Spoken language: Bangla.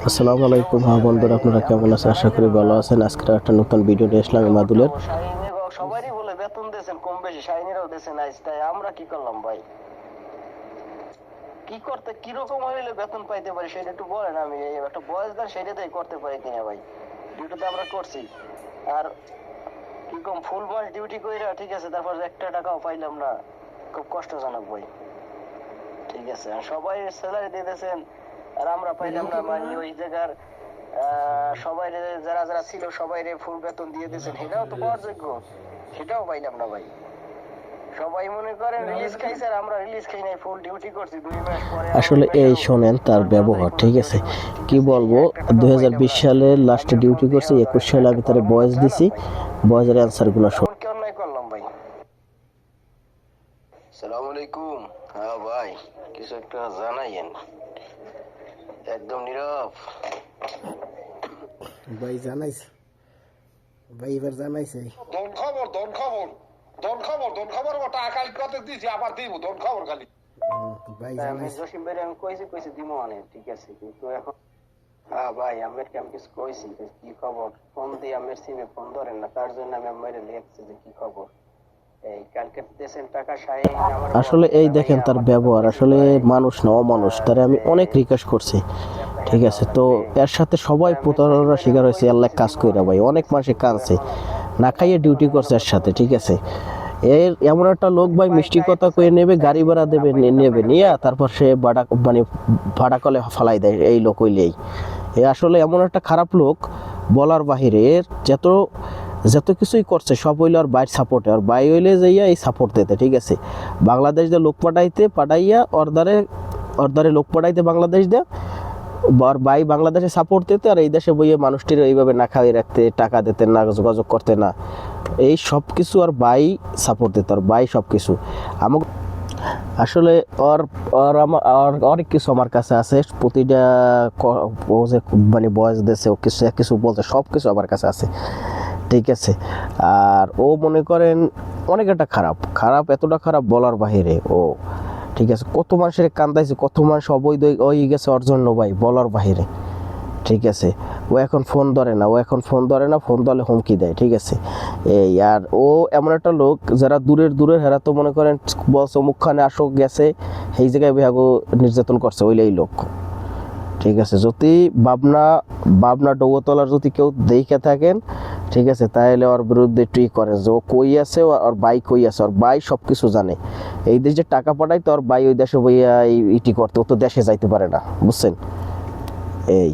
আসসালামু আলাইকুম। হ্যাঁ বন্ধুরা, আপনারা কেমন আছেন? আশা করি ভালো আছেন। আজকে একটা নতুন ভিডিও নিয়ে আসলাম মাদুলের। সবারই বলে বেতন দিয়েছেন কম বেশি, শাহিনীরাও দিয়েছেন আজ, তাই আমরা কি করলাম ভাই? কি করতে কিরকম হইলে বেতন পাইতে পারি সেটা একটু বলেন। আমি এই একটা বয়স দেন সেটাতেই করতে পারি কিনা ভাই? ডিউটিতে আমরা করছি, আর কি কম ফুল মাস ডিউটি কইরা ঠিক আছে, তারপর একটা টাকাও পাইলাম না, খুব কষ্টজনক ভাই। ঠিক আছে, আর সবাই স্যালারি দিয়ে দিয়েছেন আর আমরা পাইলাম না। মানে ওই জায়গার সবাই যারা যারা ছিল সবাই ফুল বেতন দিয়ে দিয়েছেন, সেটাও তো পাওয়ার যোগ্য, সেটাও পাইলাম না ভাই। সবাই মনে করেন রিলিজ খাইছে আর আমরা রিলিজ খাই নাই, ফুল ডিউটি করছি 2 মাস পরে। আসলে এই শোনেন তার ব্যবহার, ঠিক আছে, কি বলবো। 2020 সালের লাস্টে ডিউটি করছি, 21 সালে আমি তার বয়স দিছি, বয়সের অ্যান্সারগুলো শোন। কি অন্যায় করলাম ভাই? আসসালামু আলাইকুম। হ্যাঁ ভাই, কিছু একটা জানাইয়েন, একদম নীরব ভাই। জানাইছে ভাই, এবার জানাইছে। দন খবর দন খবর দন খবর দন খবর টাকা কাল কত দিছি, আবার দিব দন খবর খালি। ভাই আমি জানাইছে। জসিম ভাই আমি কইছি দিমো মানে, ঠিক আছে, কিন্তু এখন হ্যাঁ ভাই আমের আমি কিছু কইছি, কি খবর? ফোন দিয়ে আমের সিমে ফোন ধরেন না, তার জন্য আমি আমের লিখছি যে কি খবর। এই কালকে দিয়েছেন টাকা শাহিন আমার। আসলে এই দেখেন তার ব্যবহার, আসলে মানুষ না অমানুষ। তারে আমি অনেক রিকোয়েস্ট করছি, ঠিক আছে, তো এর সাথে সবাই প্রতারণার শিকার হয়েছে। আল্লাহ কাজ কইরা ভাই, অনেক মানুষে কাঁদছে, না খাইয়ে ডিউটি করছে এর সাথে, ঠিক আছে। এর এমন একটা লোক ভাই, মিষ্টি কথা কয়ে নেবে, গাড়ি ভাড়া দেবে, নেবে নিয়ে তারপর সে ভাড়া কলে ফালাই দেয়। এই লোক হইলেই এ আসলে এমন একটা খারাপ লোক, বলার বাহিরে। এর যত যত কিছুই করছে সব হইলে আর বাইর সাপোর্টে, আর বাই হইলে যাইয়া এই সাপোর্ট দিতে, ঠিক আছে। বাংলাদেশ দিয়ে লোক পাঠাইয়া অর্ধারে লোক পাঠাইতে বাংলাদেশ দিয়ে, আর বাই বাংলাদেশে সাপোর্ট দিতে, আর এই দেশে বইয়ে মানুষটির এইভাবে না খাওয়াই রাখতে, টাকা দিতে না, যোগাযোগ করতে না, এই সব কিছু আর বাই সাপোর্ট দিত, আর বাই সব কিছু আমাকে। আসলে ওর ওর আমার অনেক কিছু আমার কাছে আছে, প্রতিটা ও যে মানে বয়স দিয়েছে, ও কিছু কিছু বলছে, সব কিছু আমার কাছে আছে, ঠিক আছে। আর ও মনে করেন অনেক একটা খারাপ, এতটা খারাপ বলার বাহিরে ও, ঠিক আছে। কত মানুষের কান্দাইছে, কত মানুষ অবৈধ হয়ে গেছে ওর জন্য ভাই, বলার বাহিরে, ঠিক আছে। ও এখন ফোন ধরে না, ফোন ধরলে হুমকি দেয়, ঠিক আছে। এই আর ও এমন একটা লোক, যারা দূরের হেরা তো মনে করেন বলছে মুখখানে আসো গেছে, সেই জায়গায় বিহাগো নির্যাতন করছে, ওইলেই লোক, ঠিক আছে। যদি বাবনা ডৌতলার যদি কেউ দেখে থাকেন, ঠিক আছে, তাহলে ওর বিরুদ্ধে টুই করেন যে ও কই আছে, ওর বাই কই আছে, ওর বাই সব কিছু জানে। এই দেশে টাকা পাঠায় তো ওর বাই ওই দেশে বইয়া ইটি করতে, ও তো দেশে যাইতে পারে না, বুঝছেন। এই